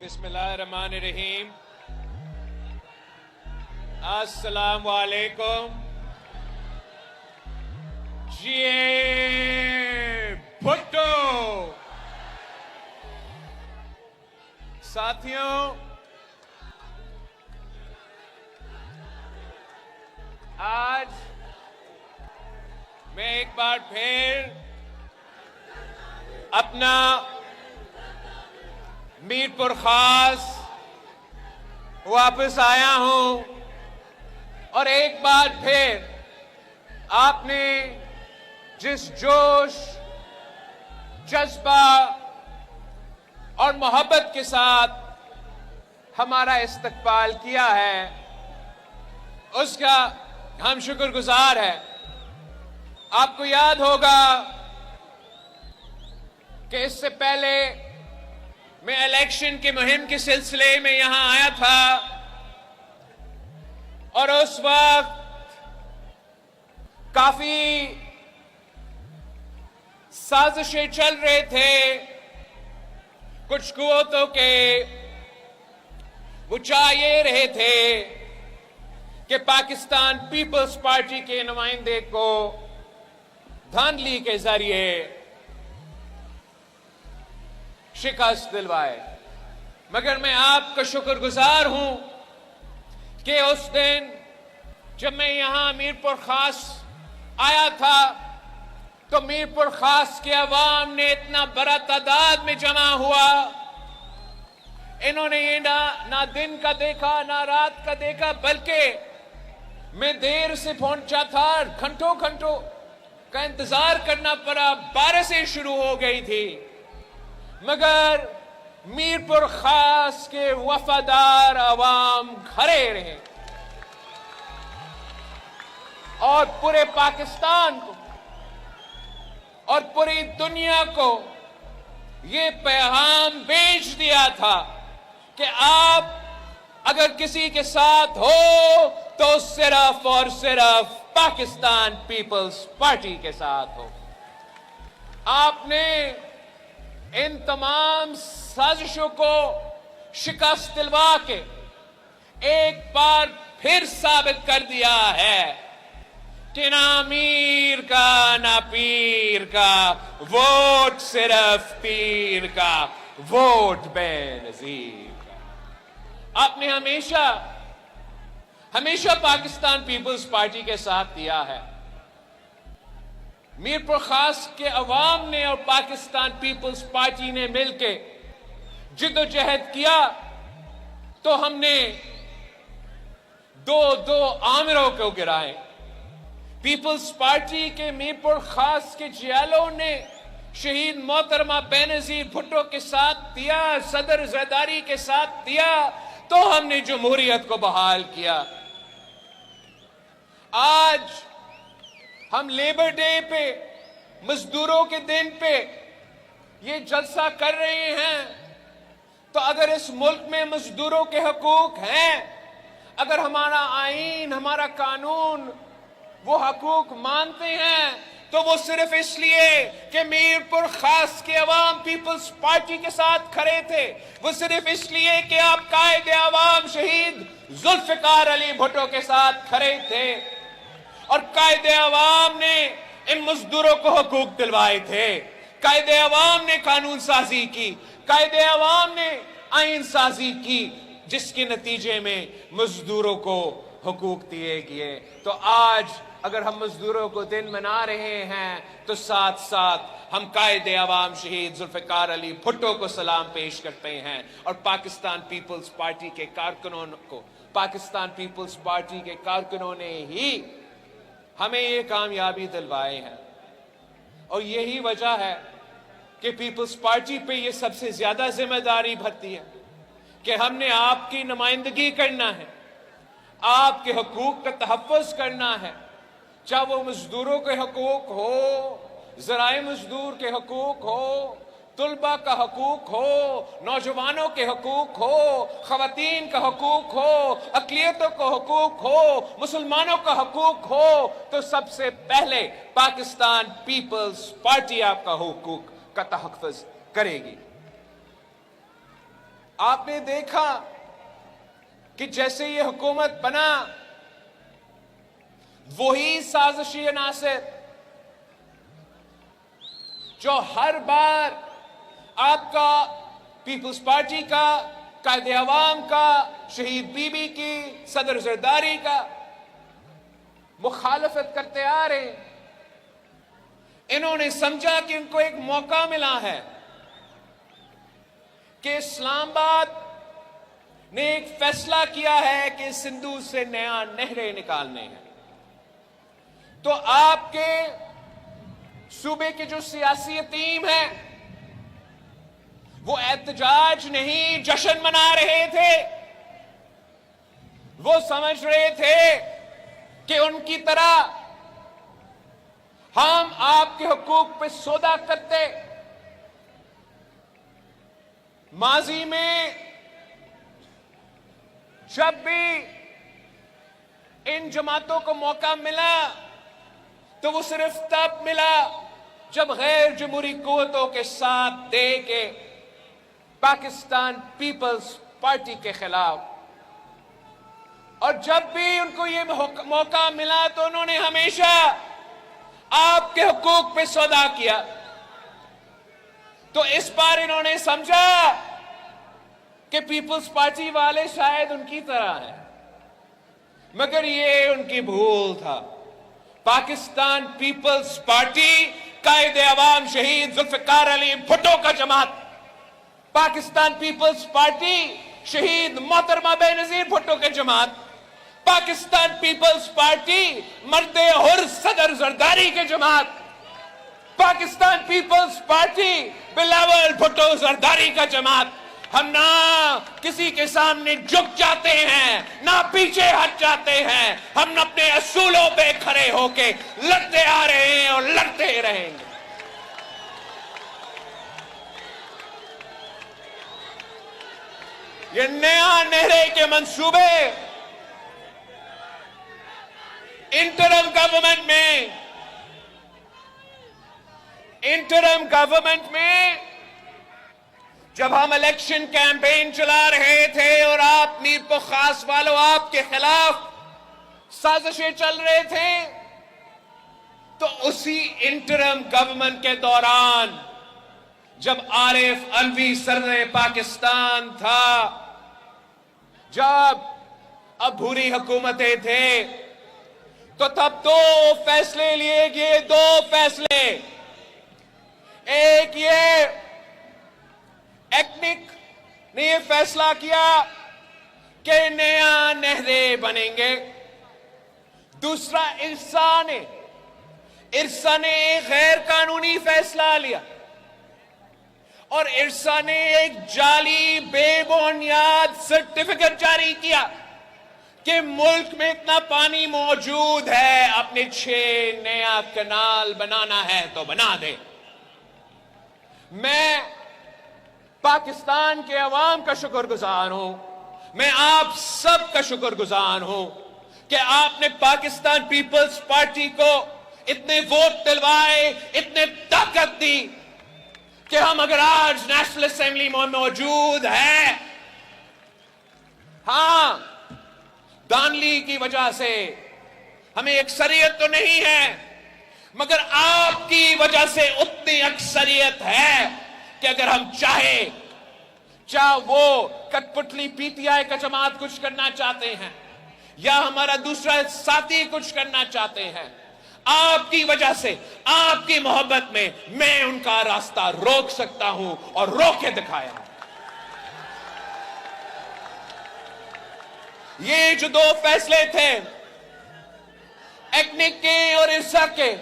बिस्मिल्लाहिर्रहमानिर्रहीम। अस्सलाम वालेकुम। ये भुट्टो साथियों, आज मैं एक बार फिर अपना मीरपुर खास वापस आया हूं और एक बार फिर आपने जिस जोश, जज्बा और मोहब्बत के साथ हमारा इस्तकबाल किया है, उसका हम शुक्रगुजार हैं। आपको याद होगा कि इससे पहले मैं इलेक्शन की मुहिम के सिलसिले में यहां आया था और उस वक्त काफी साजिशें चल रहे थे। कुछ कुव्वतों के वो चाह ये रहे थे कि पाकिस्तान पीपल्स पार्टी के नुमाइंदे को धांधली के जरिए शिकस्त दिलवाए, मगर मैं आपका शुक्रगुजार हूं कि उस दिन जब मैं यहां मीरपुर खास आया था तो मीरपुर खास के अवाम ने इतना बड़ा तादाद में जमा हुआ। इन्होंने ये ना दिन का देखा ना रात का देखा, बल्कि मैं देर से पहुंचा था, घंटों घंटों का इंतजार करना पड़ा, बारिशें शुरू हो गई थी, मगर मीरपुर खास के वफादार अवाम खड़े रहे और पूरे पाकिस्तान को और पूरी दुनिया को ये पैगाम भेज दिया था कि आप अगर किसी के साथ हो तो सिर्फ और सिर्फ पाकिस्तान पीपल्स पार्टी के साथ हो। आपने इन तमाम साजिशों को शिकस्त दिलवा के एक बार फिर साबित कर दिया है कि ना अमीर का ना पीर का वोट, सिर्फ पीर का वोट बेनजीर का। आपने हमेशा पाकिस्तान पीपल्स पार्टी के साथ दिया है। मीरपुर खास के अवाम ने और पाकिस्तान पीपल्स पार्टी ने मिलकर जिद्दोजहद किया तो हमने दो आमिरों को गिराए। पीपल्स पार्टी के मीरपुर खास के जियालों ने शहीद मोहतरमा बेनजीर भुट्टो के साथ दिया, सदर जरदारी के साथ दिया, तो हमने जमहूरियत को बहाल किया। आज हम लेबर डे पे, मजदूरों के दिन पे ये जलसा कर रहे हैं, तो अगर इस मुल्क में मजदूरों के हकूक हैं, अगर हमारा आईन, हमारा कानून वो हकूक मानते हैं, तो वो सिर्फ इसलिए कि मीरपुर खास के अवाम पीपल्स पार्टी के साथ खड़े थे, वो सिर्फ इसलिए कि आप कायदे अवाम शहीद जुल्फिकार अली भुट्टो के साथ खड़े थे और कायदे अवाम ने इन मजदूरों को हकूक दिलवाए थे। कायदे अवाम ने कानून साजी की, कायदे अवाम ने आईन साजी की, जिसके नतीजे में मजदूरों को हकूक दिए गए। तो आज अगर हम मजदूरों को दिन मना रहे हैं तो साथ साथ हम कायदे अवाम शहीद जुल्फिकार अली भुट्टो को सलाम पेश करते हैं और पाकिस्तान पीपल्स पार्टी के कारकुनों को, पाकिस्तान पीपल्स पार्टी के कारकुनों ने ही हमें ये कामयाबी दिलवाए हैं। और यही वजह है कि पीपल्स पार्टी पे ये सबसे ज्यादा जिम्मेदारी बनती है कि हमने आपकी नुमाइंदगी करना है, आपके हकूक का तहफ़्फ़ुज़ करना है, चाहे वो मजदूरों के हकूक हो, ज़राए मजदूर के हकूक हो, तुलबा का हकूक हो, नौजवानों के हकूक हो, खवातीन का हकूक हो, अक़लियतों का हकूक हो, मुसलमानों का हकूक हो, तो सबसे पहले पाकिस्तान पीपल्स पार्टी आपका हकूक का तहफ़्फ़ुज़ करेगी। آپ نے دیکھا کہ جیسے یہ حکومت بنا وہی سازشی عناصر جو ہر بار آپ کا پیپلز پارٹی کا، قائد عوام کا، شہید بی بی کی، صدر زرداری کا مخالفت کرتے آ رہے ہیں، انہوں نے سمجھا کہ ان کو ایک موقع ملا ہے کہ اسلام آباد نے ایک فیصلہ کیا ہے کہ سندھ سے نیا نہریں نکالنے ہیں، تو آپ کے صوبے کے جو سیاسی ٹیم ہے وہ احتجاج نہیں جشن منا رہے تھے، وہ سمجھ رہے تھے کہ ان کی طرح ہم آپ کے حقوق پہ سودا کرتے۔ ماضی میں جب بھی ان جماعتوں کو موقع ملا تو وہ صرف تب ملا جب غیر جمہوری قوتوں کے ساتھ دے کے پاکستان پیپلز پارٹی کے خلاف، اور جب بھی ان کو یہ موقع ملا تو انہوں نے ہمیشہ آپ کے حقوق پہ سودا کیا۔ تو اس بار انہوں نے سمجھا کہ پیپلز پارٹی والے شاید ان کی طرح ہیں، مگر یہ ان کی بھول تھا۔ پاکستان پیپلز پارٹی قائد عوام شہید ذوالفقار علی بھٹو کا جماعت، پاکستان پیپلز پارٹی شہید محترمہ بے نظیر بھٹو کے جماعت، پاکستان پیپلز پارٹی مرد حر صدر زرداری کے جماعت، پاکستان پیپلز پارٹی بلاول بھٹو زرداری کا جماعت۔ ہم نہ کسی کے سامنے جھک جاتے ہیں نہ پیچھے ہٹ جاتے ہیں، ہم اپنے اصولوں پہ کھڑے ہو کے لڑتے آ رہے ہیں اور لڑتے رہیں گے۔ یہ نیا نہرے کے منصوبے انٹرم گورنمنٹ میں جب ہم الیکشن کیمپین چلا رہے تھے اور آپ میر پور خاص والوں آپ کے خلاف سازشیں چل رہے تھے، تو اسی انٹرم گورنمنٹ کے دوران جب عارف علوی صدر پاکستان تھا، جب عبوری حکومتیں تھے، تو تب دو فیصلے لیے گئے، دو فیصلے۔ ایک یہ ایکنک نے یہ فیصلہ کیا کہ نیا نہریں بنیں گے، دوسرا ارسا نے ایک غیر قانونی فیصلہ لیا، اور ارسا نے ایک جعلی بے بنیاد سرٹیفکیٹ جاری کیا کہ ملک میں اتنا پانی موجود ہے، اپنے 6 نیا کنال بنانا ہے تو بنا دے۔ میں پاکستان کے عوام کا شکر گزار ہوں، میں آپ سب کا شکر گزار ہوں کہ آپ نے پاکستان پیپلز پارٹی کو اتنے ووٹ دلوائے، اتنے طاقت دی کہ ہم اگر آج نیشنل اسمبلی میں موجود ہیں، ہاں دانلی کی وجہ سے ہمیں اکثریت تو نہیں ہے، مگر آپ کی وجہ سے اتنی اکثریت ہے کہ اگر ہم چاہے وہ کٹ پتلی پی ٹی آئی کا جماعت کچھ کرنا چاہتے ہیں یا ہمارا دوسرا ساتھی کچھ کرنا چاہتے ہیں، آپ کی وجہ سے، آپ کی محبت میں میں ان کا راستہ روک سکتا ہوں اور روک کے دکھایا ہوں۔ یہ جو دو فیصلے تھے ایکنک کے اور ارسا کے،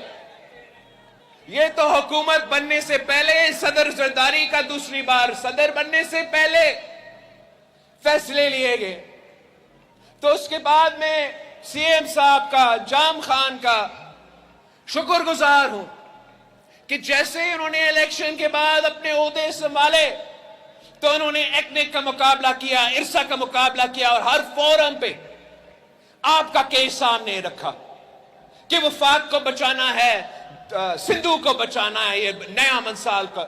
یہ تو حکومت بننے سے پہلے، صدر زرداری کا دوسری بار صدر بننے سے پہلے فیصلے لیے گئے۔ تو اس کے بعد میں سی ایم صاحب کا، جام خان کا شکر گزار ہوں کہ جیسے انہوں نے الیکشن کے بعد اپنے عہدے سنبھالے تو انہوں نے ایکنک کا مقابلہ کیا، ارسا کا مقابلہ کیا، اور ہر فورم پہ آپ کا کیس سامنے رکھا کہ وفاق کو بچانا ہے، سندھو کو بچانا ہے، یہ نیا منسال کا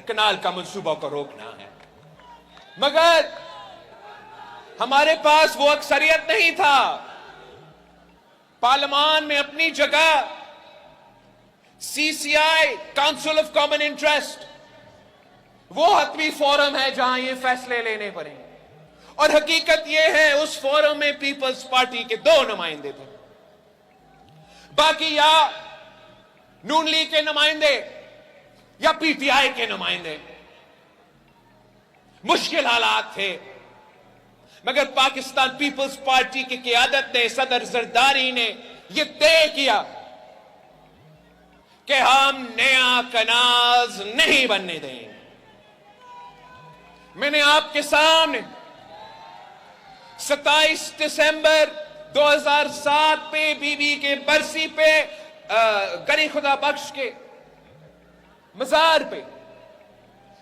کنال کا منصوبہ کو روکنا ہے۔ मगर हमारे पास वो अक्सरियत नहीं था। पार्लियामान में अपनी जगह CCI, council of common interest, वो हतमी फोरम है जहां ये फैसले लेने पड़ेंगे। और हकीकत ये है उस फोरम में पीपल्स पार्टी के 2 नुमाइंदे थे, बाकी या नून लीग के नुमाइंदे या पीटीआई के नुमाइंदे। मुश्किल हालात थे, मगर पाकिस्तान पीपल्स पार्टी की क़यादत ने, सदर जरदारी ने यह तय किया कि हम नया कनाज नहीं बनने देंगे। मैंने आपके सामने 27 दिसंबर 2007 पे बीबी के बरसी पे गनी खुदा बख्श के मजार पे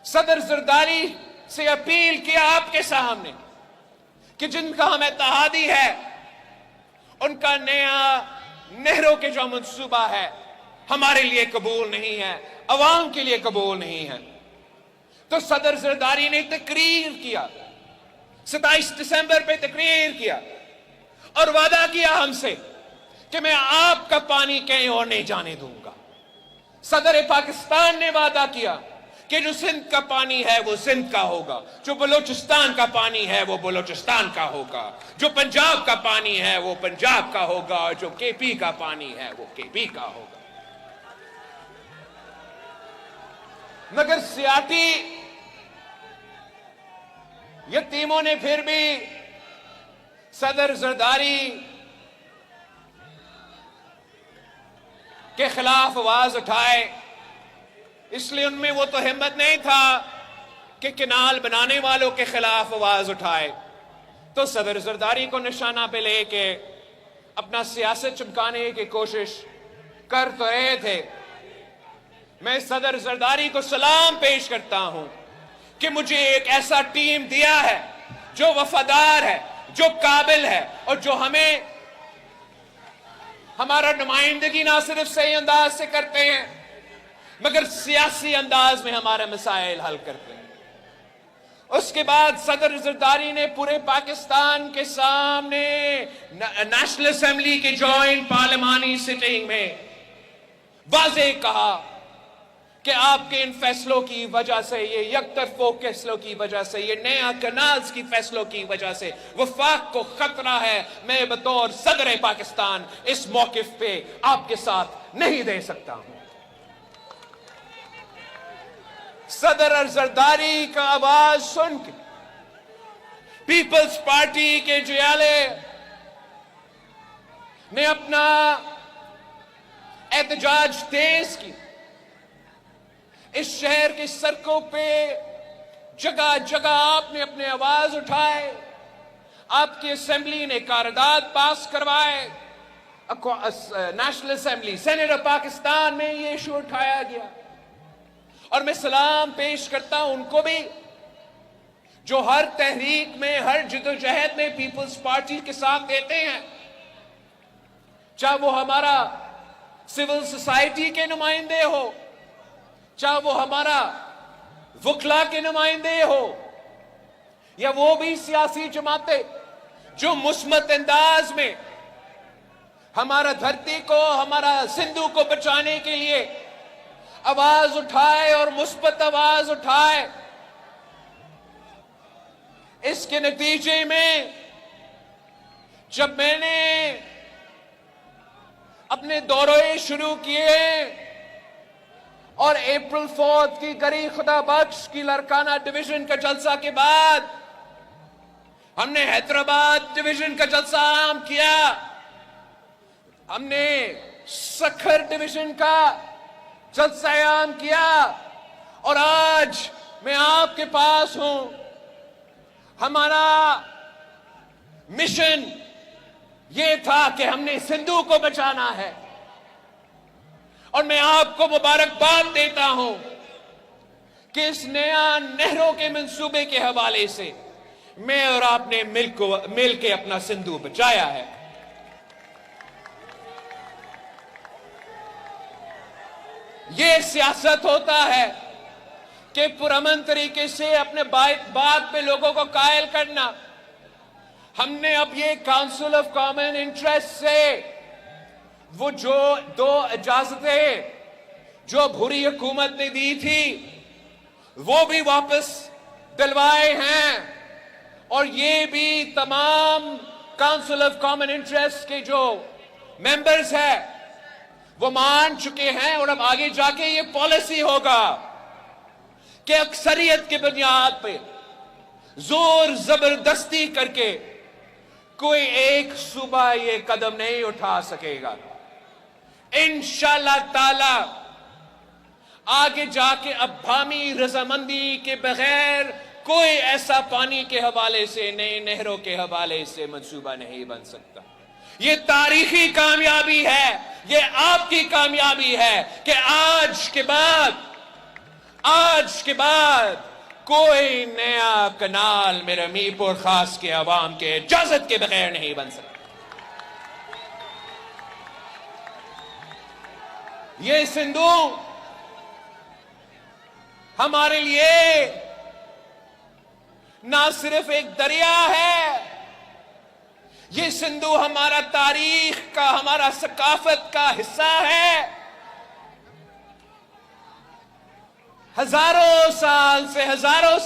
सदर जरदारी से अपील किया आपके सामने कि जिनका हम इत्तेहादी है उनका नया नहरों के जो मंसूबा है हमारे लिए कबूल नहीं है, अवाम के लिए कबूल नहीं है। तो सदर जरदारी ने तकरीर किया, 27 दिसंबर पे तकरीर किया और वादा किया हमसे कि मैं आपका पानी कहीं और नहीं जाने दूंगा। सदर पाकिस्तान ने वादा किया कि जो सिंध का पानी है वो सिंध का होगा, जो बलोचिस्तान का पानी है वो बलोचिस्तान का होगा, जो पंजाब का पानी है वो पंजाब का होगा, और जो केपी का पानी है वो केपी का होगा। मगर सियासी यतीमों ने फिर भी सदर जरदारी के खिलाफ आवाज उठाए, इसलिए उनमें वो तो हिम्मत नहीं था कि किनाल बनाने वालों के खिलाफ आवाज उठाए। तो सदर जरदारी को निशाना पे लेके अपना सियासत चमकाने की कोशिश कर तो रहे थे। मैं सदर जरदारी को सलाम पेश करता हूं कि मुझे एक ऐसा टीम दिया है जो वफादार है, जो काबिल है और जो हमें हमारा नुमाइंदगी ना सिर्फ सही अंदाज से करते हैं मगर सियासी अंदाज में हमारे मसाइल हल करते हैं। उसके बाद सदर जरदारी ने पूरे पाकिस्तान के सामने नेशनल असेंबली के जॉइंट पार्लियामानी सिटिंग में वाज़ेह कहा कि आपके इन फैसलों की वजह से, ये यकतरफा फैसलों की वजह से, ये नया कनाल्स की फैसलों की वजह से वफाक को खतरा है। मैं बतौर सदर पाकिस्तान इस मौकिफ पे आपके साथ नहीं दे सकता हूं। सदर जरदारी का आवाज सुन के पीपल्स पार्टी के जियाले ने अपना एहतजाज तेज की। इस शहर की सड़कों पे जगह जगह आपने अपने आवाज उठाए, आपकी असेंबली ने करारदाद पास करवाए, national assembly senate of Pakistan में ये इशू उठाया गया। और मैं सलाम पेश करता हूं उनको भी जो हर तहरीक में, हर जिदोजहद में पीपल्स पार्टी के साथ देते हैं, चाहे वो हमारा सिविल सोसाइटी के नुमाइंदे हो, चाहे वो हमारा वकला के नुमाइंदे हो, या वो भी सियासी जमातें जो मुस्बत अंदाज में हमारा धरती को, हमारा सिंधु को बचाने के लिए आवाज उठाए और मुस्बत आवाज उठाए। इसके नतीजे में जब मैंने अपने दौरे शुरू किए और अप्रैल 4 की गरी खुदा बख्श की लड़काना डिवीजन का जलसा के बाद हमने हैदराबाद डिवीजन का जलसा आम किया, हमने सखर डिवीजन का जलसा आम किया, और आज मैं आपके पास हूं। हमारा मिशन ये था कि हमने सिंधु को बचाना है, और मैं आपको मुबारकबाद देता हूं कि इस नया नहरों के मंसूबे के हवाले से मैं और आपने मिल के अपना सिंधु बचाया है। ये सियासत होता है کہ پرامن طریقے سے اپنے بات پہ لوگوں کو قائل کرنا. ہم نے اب یہ کاؤنسل آف کامن انٹرسٹ سے وہ جو 2 اجازتیں جو بھوری حکومت نے دی تھی وہ بھی واپس دلوائے ہیں, اور یہ بھی تمام کاؤنسل آف کامن انٹرسٹ کے جو ممبرز ہیں وہ مان چکے ہیں. اور اب آگے جا کے یہ پالیسی ہوگا کہ اکثریت کی بنیاد پہ زور زبردستی کر کے کوئی ایک صوبہ یہ قدم نہیں اٹھا سکے گا. انشاءاللہ تعالی آگے جا کے اب باہمی رضامندی کے بغیر کوئی ایسا پانی کے حوالے سے نئی نہروں کے حوالے سے منصوبہ نہیں بن سکتا. یہ تاریخی کامیابی ہے, یہ آپ کی کامیابی ہے کہ آج کے بعد کوئی نیا کنال میرے میر پور خاص کے عوام کے اجازت کے بغیر نہیں بن سکتا. یہ سندھو ہمارے لیے نہ صرف ایک دریا ہے, یہ سندھو ہمارا تاریخ کا, ہمارا ثقافت کا حصہ ہے. ہزاروں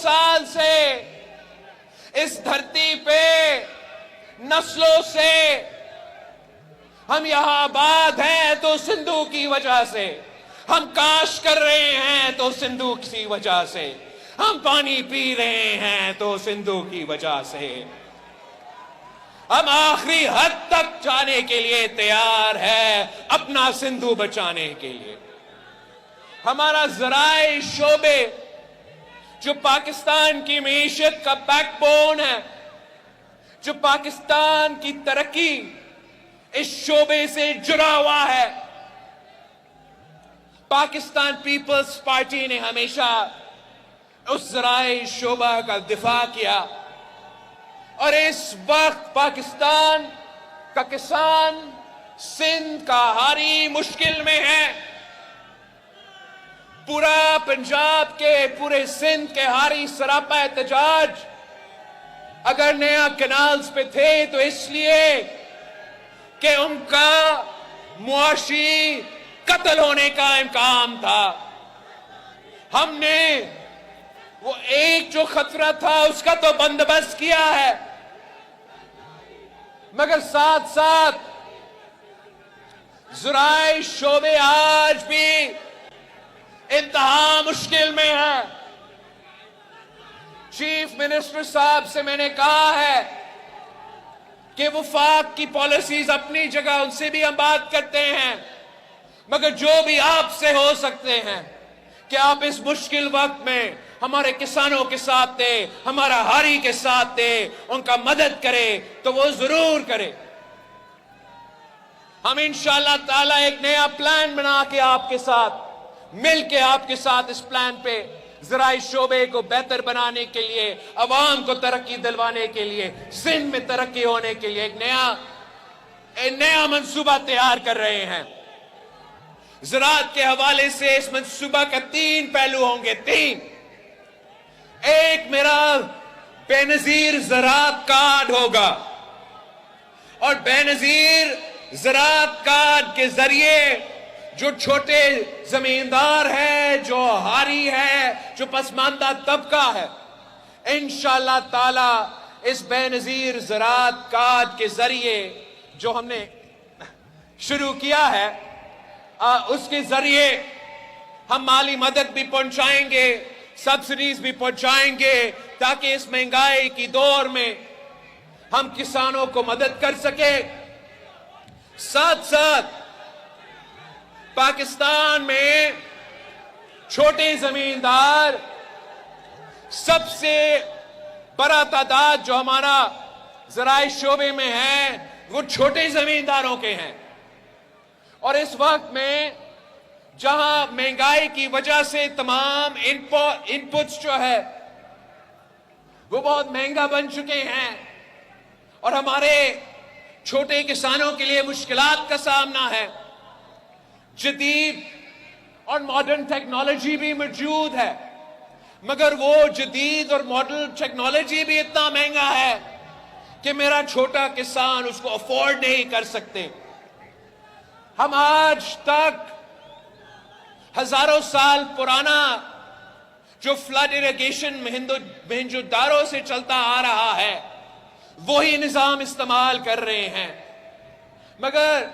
سال سے اس دھرتی پہ نسلوں سے ہم یہاں آباد ہیں تو سندھو کی وجہ سے, ہم کاش کر رہے ہیں تو سندھو کی وجہ سے, ہم پانی پی رہے ہیں تو سندھو کی وجہ سے, ہم آخری حد تک جانے کے لیے تیار ہے اپنا سندھو بچانے کے لیے. ہمارا ذرائع شعبے جو پاکستان کی معیشت کا بیک بون ہے, جو پاکستان کی ترقی اس شعبے سے جڑا ہوا ہے, پاکستان پیپلز پارٹی نے ہمیشہ اس ذرائع شعبہ کا دفاع کیا. اور اس وقت پاکستان کا کسان سندھ کا ہاری مشکل میں ہے. پورا پنجاب کے, پورے سندھ کے ہاری سراپا احتجاج اگر نیا کنالز پہ تھے تو اس لیے کہ ان کا معاشی قتل ہونے کا امکان تھا. ہم نے وہ ایک جو خطرہ تھا اس کا تو بندوبست کیا ہے, مگر ساتھ ساتھ ذرائع شعبے آج بھی انتہا مشکل میں ہے. چیف منسٹر صاحب سے میں نے کہا ہے کہ وفاق کی پالیسیز اپنی جگہ, ان سے بھی ہم بات کرتے ہیں, مگر جو بھی آپ سے ہو سکتے ہیں کہ آپ اس مشکل وقت میں ہمارے کسانوں کے ساتھ تھے, ہمارا ہاری کے ساتھ تھے, ان کا مدد کرے تو وہ ضرور کرے. ہم انشاءاللہ تعالی ایک نیا پلان بنا کے آپ کے ساتھ مل کے آپ کے ساتھ اس پلان پہ ذرائع شعبے کو بہتر بنانے کے لیے, عوام کو ترقی دلوانے کے لیے, سندھ میں ترقی ہونے کے لیے ایک نیا منصوبہ تیار کر رہے ہیں. زراعت کے حوالے سے اس منصوبہ کا 3 پہلو ہوں گے. 3. ایک میرا بے نظیر زراعت کارڈ ہوگا, اور بے نظیر زراعت کارڈ کے ذریعے جو چھوٹے زمیندار ہے, جو ہاری ہے, جو پسماندہ طبقہ ہے, انشاءاللہ تعالی اس بے نظیر زراعت کارڈ کے ذریعے جو ہم نے شروع کیا ہے اس کے ذریعے ہم مالی مدد بھی پہنچائیں گے, سبسڈیز بھی پہنچائیں گے, تاکہ اس مہنگائی کی دور میں ہم کسانوں کو مدد کر سکیں. ساتھ ساتھ پاکستان میں چھوٹے زمیندار سب سے بڑا تعداد جو ہمارا ذرائع شعبے میں ہے وہ چھوٹے زمینداروں کے ہیں. اور اس وقت میں جہاں مہنگائی کی وجہ سے تمام انپٹس جو ہے وہ بہت مہنگا بن چکے ہیں, اور ہمارے چھوٹے کسانوں کے لیے مشکلات کا سامنا ہے. جدید اور ماڈرن ٹیکنالوجی بھی موجود ہے, मगर वो जदीद और मॉडल टेक्नोलॉजी भी इतना महंगा है कि मेरा छोटा किसान उसको अफोर्ड नहीं कर सकते। हम आज तक हजारों साल पुराना जो फ्लड इरिगेशन मोहनजोदारो से चलता आ रहा है वही निजाम इस्तेमाल कर रहे हैं, मगर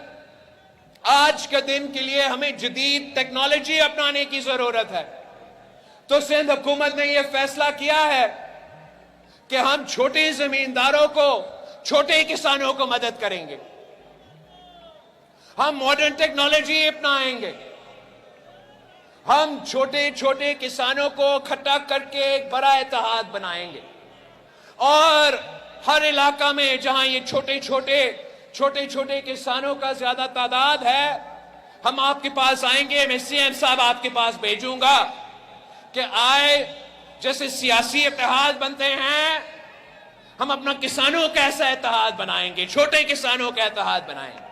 आज के दिन के लिए हमें जदीद टेक्नोलॉजी अपनाने की जरूरत है। तो सिंध हुकूमत ने यह फैसला किया है कि हम छोटे जमींदारों को, छोटे किसानों को मदद करेंगे। हम मॉडर्न टेक्नोलॉजी अपनाएंगे। हम छोटे छोटे किसानों को इकट्ठा करके एक बड़ा इत्तेहाद बनाएंगे और हर इलाका में जहां ये छोटे छोटे किसानों का ज्यादा तादाद है, हम आपके पास आएंगे। मैं सीएम साहब आपके पास भेजूंगा कि आए, जैसे सियासी इत्तेहाद बनते हैं, हम अपना किसानों का ऐसा इत्तेहाद बनाएंगे, छोटे किसानों का इत्तेहाद बनाएंगे।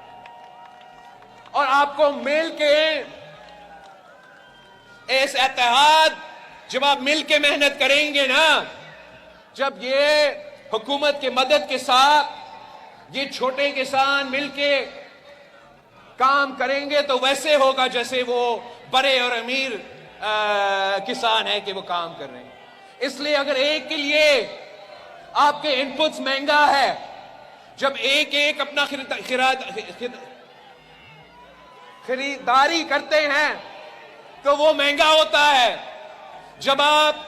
और आपको मिल के इस इत्तेहाद, जब आप मिल के मेहनत करेंगे ना, जब ये हुकूमत की मदद के साथ ये छोटे किसान मिलके काम करेंगे तो वैसे होगा जैसे वो बड़े और अमीर किसान है कि वो काम कर रहे हैं। इसलिए अगर एक के लिए आपके इनपुट्स महंगा है, जब एक एक अपना खरीदारी करते हैं तो वो महंगा होता है। जब आप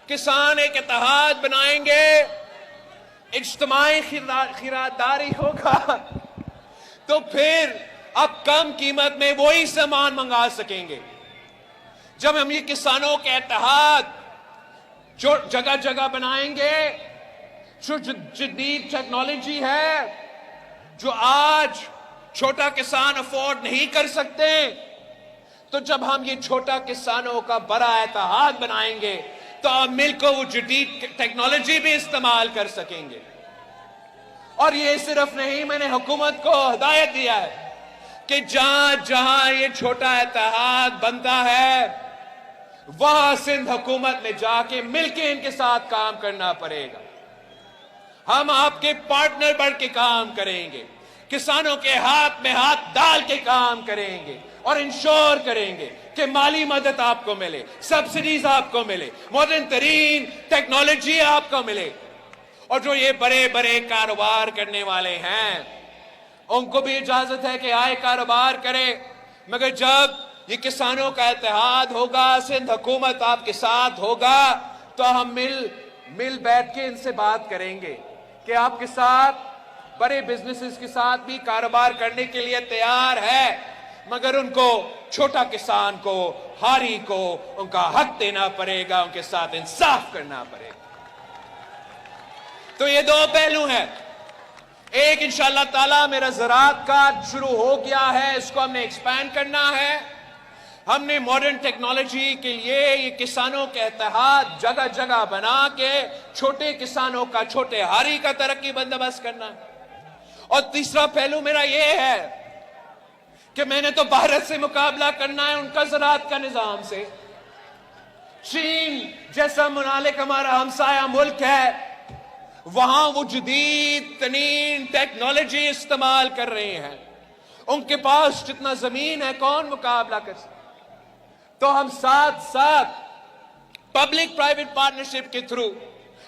किसान एक इत्तेहाद बनाएंगे, इज्तिमाई खरीदारी होगा, तो फिर आप कम कीमत में वही सामान मंगा सकेंगे। जब हम ये किसानों के इत्तेहाद जो जगह जगह बनाएंगे, जो जदीद टेक्नोलॉजी है जो आज छोटा किसान अफोर्ड नहीं कर सकते, तो जब हम ये छोटा किसानों का बड़ा इत्तेहाद बनाएंगे तो आप मिलकर वो जदीद टेक्नोलॉजी भी इस्तेमाल कर सकेंगे। और ये सिर्फ नहीं, मैंने हुकूमत को हिदायत दिया है कि जहां जहां ये छोटा इत्तेहाद बनता है वहां सिंध हुकूमत में जाके मिलके इनके साथ काम करना पड़ेगा। हम आपके पार्टनर बढ़ के काम करेंगे, किसानों के हाथ में हाथ डाल के काम करेंगे और इंश्योर करेंगे कि माली मदद आपको मिले, सब्सिडीज आपको मिले, मॉडर्न तरीन टेक्नोलॉजी आपको मिले। और जो ये बड़े बड़े कारोबार करने वाले हैं उनको भी इजाजत है कि आए कारोबार करें, मगर जब ये किसानों का इत्तेहाद होगा, सिंध हुकूमत आपके साथ होगा, तो हम मिल बैठ के इनसे बात करेंगे कि आपके साथ बड़े बिजनेसेस के साथ भी कारोबार करने के लिए तैयार है, मगर उनको, छोटा किसान को, हारी को उनका हक देना पड़ेगा, उनके साथ इंसाफ करना पड़ेगा। तो ये दो पहलू हैं। एक, इंशाअल्लाह ताला मेरा ज़राअत कार्ड शुरू हो गया है, इसको हमने एक्सपैंड करना है। हमने मॉडर्न टेक्नोलॉजी के लिए ये किसानों के इत्तेहाद जगह जगह बना के छोटे किसानों का, छोटे हारी का तरक्की बंदोबस्त करना है। और तीसरा पहलू मेरा ये है कि मैंने तो भारत से मुकाबला करना है उनका ज़राअत का निजाम से। चीन जैसा मुनालिक हमारा हमसाया मुल्क है, वहां वो जदीद तरीन टेक्नोलॉजी इस्तेमाल कर रहे हैं, उनके पास जितना जमीन है कौन मुकाबला कर सकता। तो हम साथ साथ पब्लिक प्राइवेट पार्टनरशिप के थ्रू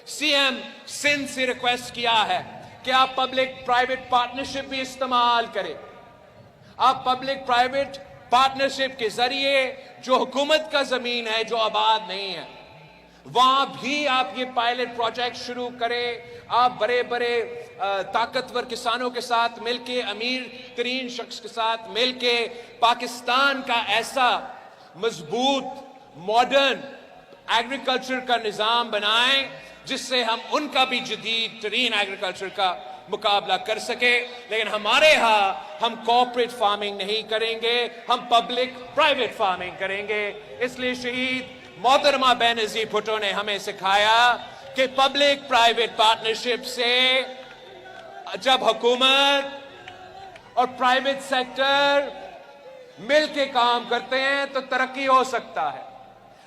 सीएम सिंध से रिक्वेस्ट किया है कि आप पब्लिक प्राइवेट पार्टनरशिप भी इस्तेमाल करें। आप पब्लिक प्राइवेट पार्टनरशिप के जरिए जो हुकूमत का जमीन है जो आबाद नहीं है वहां भी आप ये पायलट प्रोजेक्ट शुरू करें। आप बड़े बड़े ताकतवर किसानों के साथ मिलके, अमीर तरीन शख्स के साथ मिलके पाकिस्तान का ऐसा मजबूत मॉडर्न एग्रीकल्चर का निजाम बनाएं जिससे हम उनका भी जदीद तरीन एग्रीकल्चर का मुकाबला कर सके। लेकिन हमारे यहाँ हम कॉर्पोरेट फार्मिंग नहीं करेंगे, हम पब्लिक प्राइवेट फार्मिंग करेंगे। इसलिए शहीद मोहतरमा बेनज़ीर भुट्टो ने हमें सिखाया कि पब्लिक प्राइवेट पार्टनरशिप से जब हुकूमत और प्राइवेट सेक्टर मिल के काम करते हैं तो तरक्की हो सकता है।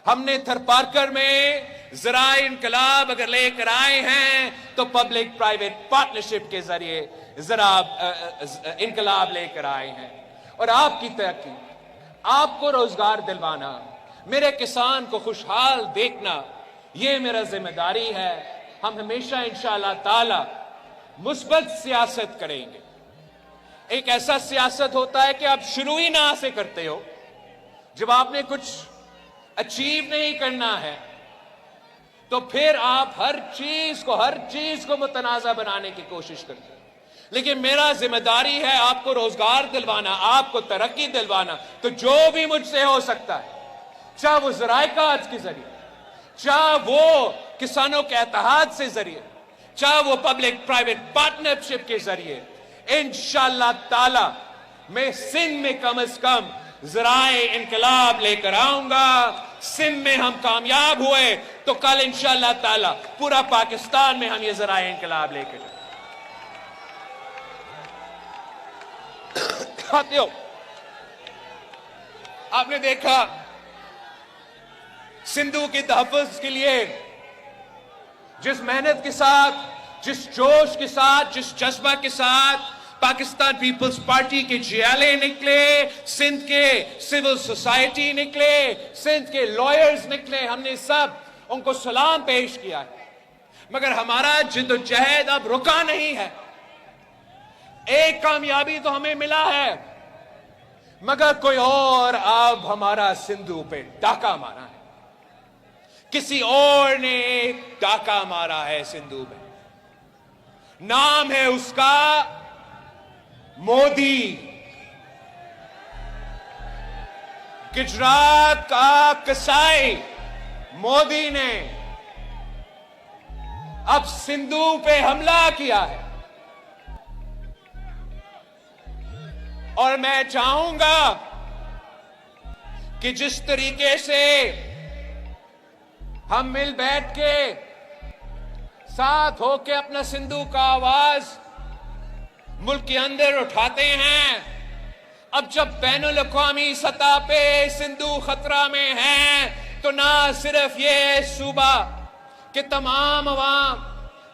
ہم نے تھرپارکر میں ذرائع انقلاب اگر لے کر آئے ہیں تو پبلک پرائیویٹ پارٹنرشپ کے ذریعے انقلاب لے کر آئے ہیں. اور آپ کی ترقی، آپ کو روزگار دلوانا، میرے کسان کو خوشحال دیکھنا، یہ میرا ذمہ داری ہے. ہم ہمیشہ انشاءاللہ تعالی مثبت سیاست کریں گے. ایک ایسا سیاست ہوتا ہے کہ آپ شروع ہی نہ سے کرتے ہو. جب آپ نے کچھ اچیو نہیں کرنا ہے تو پھر آپ ہر چیز کو متنازع بنانے کی کوشش کرتے ہیں. لیکن میرا ذمہ داری ہے آپ کو روزگار دلوانا، آپ کو ترقی دلوانا. تو جو بھی مجھ سے ہو سکتا ہے، چاہے وہ ذرائع کاج کے ذریعے، چاہے وہ کسانوں کے اتحاد سے ذریعے، چاہے وہ پبلک پرائیویٹ پارٹنرشپ کے ذریعے، انشاءاللہ تعالی میں سندھ میں کم از کم ذرائع انقلاب لے کر آؤں گا. سندھ میں ہم کامیاب ہوئے تو کل انشاءاللہ تعالی پورا پاکستان میں ہم یہ ذرائع انقلاب لے کر جائیں. ساتھیو، آپ نے دیکھا سندھو کے تحفظ کے لیے جس محنت کے ساتھ، جس جوش کے ساتھ، جس جذبہ کے ساتھ پاکستان پیپلز پارٹی کے جیالے نکلے، سندھ کے سول سوسائٹی نکلے، سندھ کے لائرز نکلے، ہم نے سب ان کو سلام پیش کیا ہے. مگر ہمارا جد و جہد اب رکا نہیں ہے. ایک کامیابی تو ہمیں ملا ہے، مگر کوئی اور اب ہمارا سندھو پہ ڈاکہ مارا ہے. کسی اور نے ایک ڈاکہ مارا ہے سندھو میں. نام ہے اس کا مودی. گجرات کا کسائی مودی نے اب سندھو پہ حملہ کیا ہے. اور میں چاہوں گا کہ جس طریقے سے ہم مل بیٹھ کے ساتھ ہو کے اپنا سندھو کا آواز ملک کے اندر اٹھاتے ہیں، اب جب بین الاقوامی سطح پہ سندھو خطرہ میں ہے تو نہ صرف یہ صوبہ کہ تمام عوام،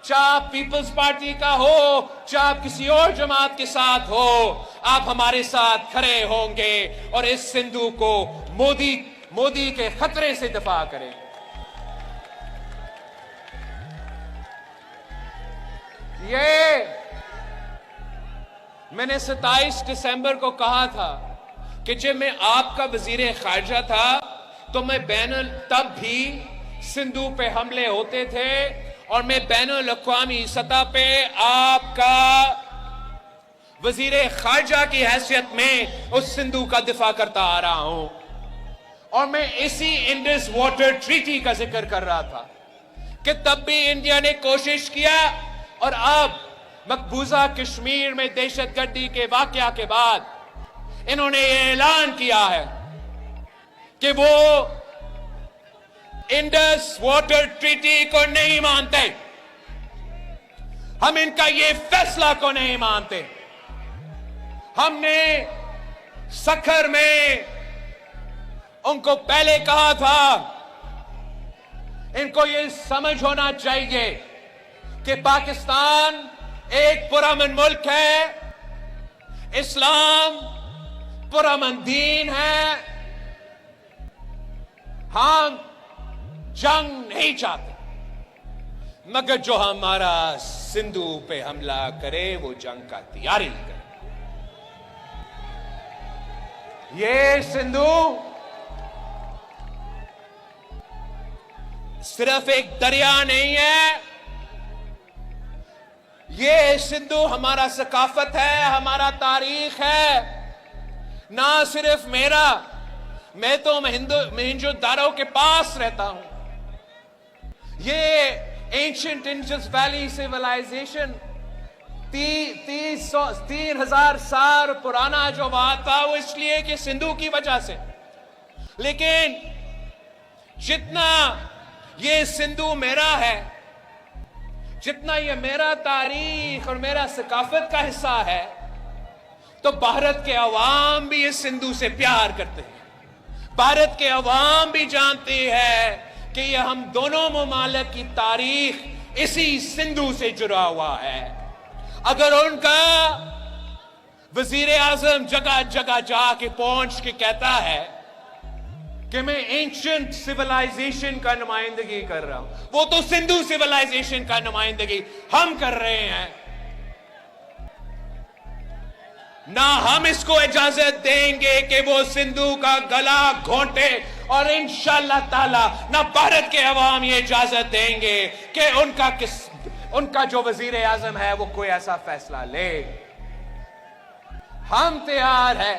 چاہے آپ پیپلز پارٹی کا ہو، چاہے آپ کسی اور جماعت کے ساتھ ہو، آپ ہمارے ساتھ کھڑے ہوں گے اور اس سندھو کو مودی کے خطرے سے دفاع کریں. یہ میں نے 27 دسمبر کو کہا تھا کہ جب میں آپ کا وزیر خارجہ تھا تو میں تب بھی سندھو پہ حملے ہوتے تھے اور میں بین الاقوامی سطح پہ آپ کا وزیر خارجہ کی حیثیت میں اس سندھو کا دفاع کرتا آ رہا ہوں. اور میں اسی انڈس واٹر ٹریٹی کا ذکر کر رہا تھا کہ تب بھی انڈیا نے کوشش کیا، اور اب مقبوضہ کشمیر میں دہشت گردی کے واقعہ کے بعد انہوں نے یہ اعلان کیا ہے کہ وہ انڈس واٹر ٹریٹی کو نہیں مانتے. ہم ان کا یہ فیصلہ کو نہیں مانتے. ہم نے سکھر میں ان کو پہلے کہا تھا، ان کو یہ سمجھ ہونا چاہیے کہ پاکستان ایک پرامن ملک ہے، اسلام پرامن دین ہے. ہم جنگ نہیں چاہتے، مگر جو ہمارا سندھو پہ حملہ کرے وہ جنگ کا تیاری کرے. یہ سندھو صرف ایک دریا نہیں ہے، یہ سندھو ہمارا ثقافت ہے، ہمارا تاریخ ہے. نہ صرف میرا، میں تو مہنجو دارو کے پاس رہتا ہوں. یہ اینشنٹ انڈس ویلی سیولائزیشن 3000 سال پرانا جو وہاں تھا، وہ اس لیے کہ سندھو کی وجہ سے. لیکن جتنا یہ سندھو میرا ہے، جتنا یہ میرا تاریخ اور میرا ثقافت کا حصہ ہے، تو بھارت کے عوام بھی اس سندھو سے پیار کرتے ہیں. भारत के अवाम भी जानती है कि ये हम दोनों ममालिक की तारीख इसी सिंधु से जुड़ा हुआ है। अगर उनका वजीर आजम जगह जगह जाके पहुंच के कहता है कि मैं एंशिएंट सिविलाइजेशन का नुमाइंदगी कर रहा हूं, वो तो सिंधु सिविलाइजेशन का नुमाइंदगी हम कर रहे हैं। ना हम इसको इजाजत देंगे कि वो सिंधु का गला घोंटे, और इंशाअल्लाह ताला ना भारत के अवाम ये इजाजत देंगे कि उनका जो वजीर आजम है वो कोई ऐसा फैसला ले। हम तैयार है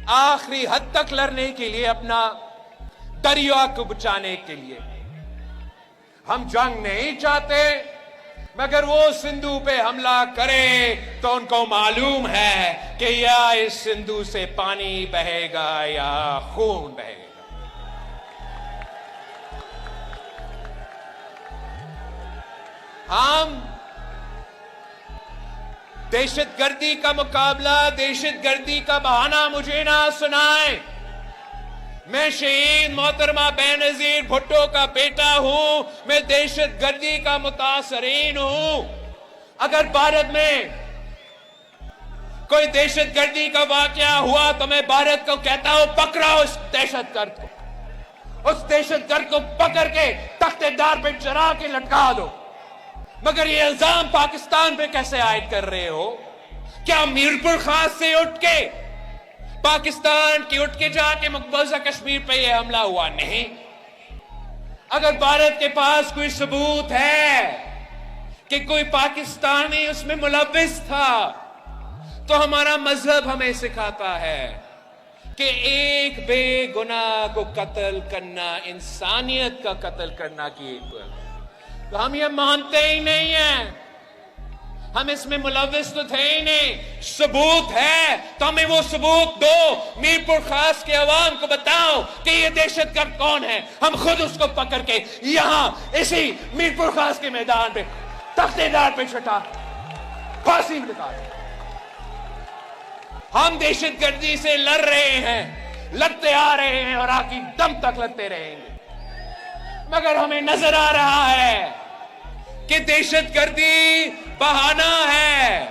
आखिरी हद तक लड़ने के लिए, अपना दरिया को बचाने के लिए। हम जंग नहीं चाहते, मगर वो सिंधु पे हमला करे तो उनको मालूम है कि या इस सिंधु से पानी बहेगा या खून बहेगा। हम दहशतगर्दी का मुकाबला, दहशतगर्दी का बहाना मुझे ना सुनाए। मैं शहीद मोहतरमा बेनजीर भुट्टो का बेटा हूं, मैं दहशतगर्दी का मुतासरीन हूं। अगर भारत में कोई दहशतगर्दी का वाकया हुआ तो मैं भारत को कहता हूं पकड़ो उस दहशतगर्द को, उस दहशतगर्द को पकड़ के तख्तेदार पे चढ़ा के लटका दो। मगर ये इल्जाम पाकिस्तान पे कैसे आयद कर रहे हो? क्या मीरपुर खास से उठ के पाकिस्तान की उठ के जाके मकबूजा कश्मीर पे ये हमला हुआ? नहीं। अगर भारत के पास कोई सबूत है कि कोई पाकिस्तानी उसमें मुलव्विस था, तो हमारा मजहब हमें सिखाता है कि एक बेगुनाह को कत्ल करना इंसानियत का कत्ल करना की एक। तो हम ये मानते ही नहीं हैं, हम इसमें मुलव्विस तो थे ही नहीं। सबूत है तो हमें वो सबूत दो, मीरपुर खास के अवाम को बताओ कि ये दहशतगर्द कौन है। हम खुद उसको पकड़ के यहां इसी मीरपुर खास के मैदान पे तख्तेदार पे छटा फांसी लगा। हम दहशतगर्दी से लड़ रहे हैं, लड़ते आ रहे हैं और आखिरी दम तक लड़ते रहेंगे। मगर हमें नजर आ रहा है कि दहशतगर्दी बहाना है,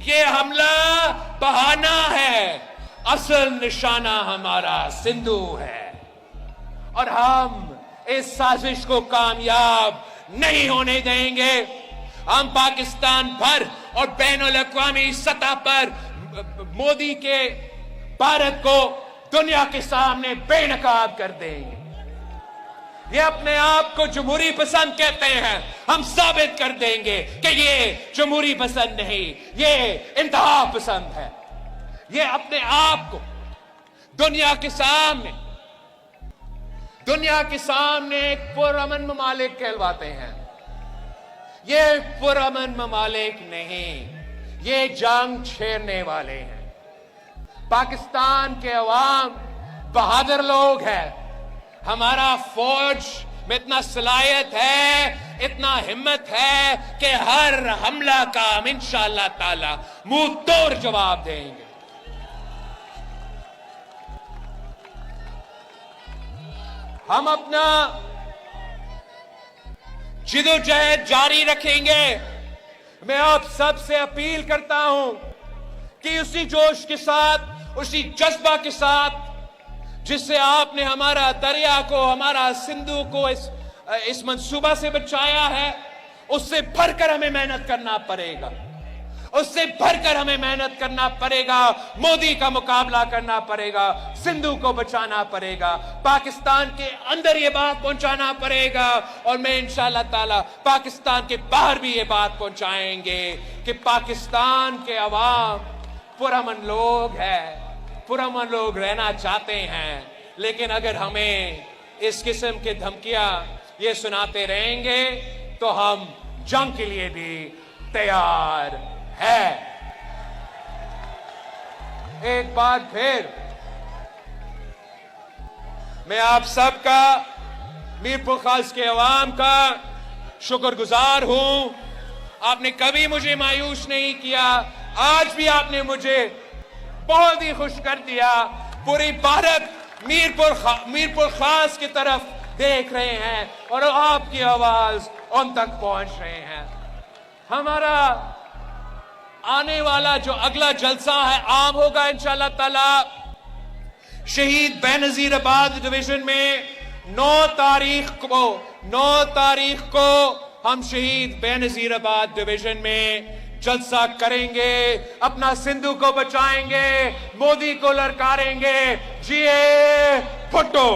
ये हमला बहाना है, असल निशाना हमारा सिंधु है। और हम इस साजिश को कामयाब नहीं होने देंगे। हम पाकिस्तान भर और बैनुल अक़वामी सतह पर मोदी के भारत को दुनिया के सामने बेनकाब कर देंगे। ये अपने आप को जमहूरी पसंद कहते हैं, हम साबित कर देंगे कि ये जमहूरी पसंद नहीं, ये इंतहा पसंद है। ये अपने आप को दुनिया के सामने एक पुरअमन ममालिक कहलवाते हैं। ये पुरअमन ममालिक नहीं, ये जंग छेड़ने वाले हैं। पाकिस्तान के अवाम बहादुर लोग हैं। हमारा फौज में इतना सलाहियत है, इतना हिम्मत है कि हर हमला का हम इंशाअल्लाह ताला मुंह तोड़ जवाब देंगे। हम अपना जिदोजहद जारी रखेंगे। मैं आप सब से अपील करता हूं कि उसी जोश के साथ, उसी जज्बा के साथ जिससे आपने हमारा दरिया को, हमारा सिंधु को इस मंसूबा से बचाया है, उससे भरकर हमें मेहनत करना पड़ेगा। उससे भरकर हमें मेहनत करना पड़ेगा। मोदी का मुकाबला करना पड़ेगा, सिंधु को बचाना पड़ेगा, पाकिस्तान के अंदर ये बात पहुंचाना पड़ेगा। और मैं इंशाअल्लाह ताला पाकिस्तान के बाहर भी ये बात पहुंचाएंगे कि पाकिस्तान के अवाम पुरअमन लोग हैं, पुरअमन लोग रहना चाहते हैं। लेकिन अगर हमें इस किस्म के धमकियां ये सुनाते रहेंगे तो हम जंग के लिए भी तैयार है। एक बार फिर मैं आप सबका, मीरपुर खास के अवाम का शुक्रगुजार हूं। आपने कभी मुझे मायूस नहीं किया, आज भी आपने मुझे बहुत ही खुश कर दिया पूरी भारत मीरपुर खास की तरफ देख रहे हैं और आपकी आवाज उन तक पहुंच रहे हैं। हमारा आने वाला जो अगला जलसा है आम होगा इंशाअल्लाह ताला शहीद बेनजीराबाद डिवीजन में 9 तारीख को हम शहीद बेनजीराबाद डिवीजन में जलसा करेंगे, अपना सिंधु को बचाएंगे, मोदी को ललकारेंगे। जिए भुट्टो।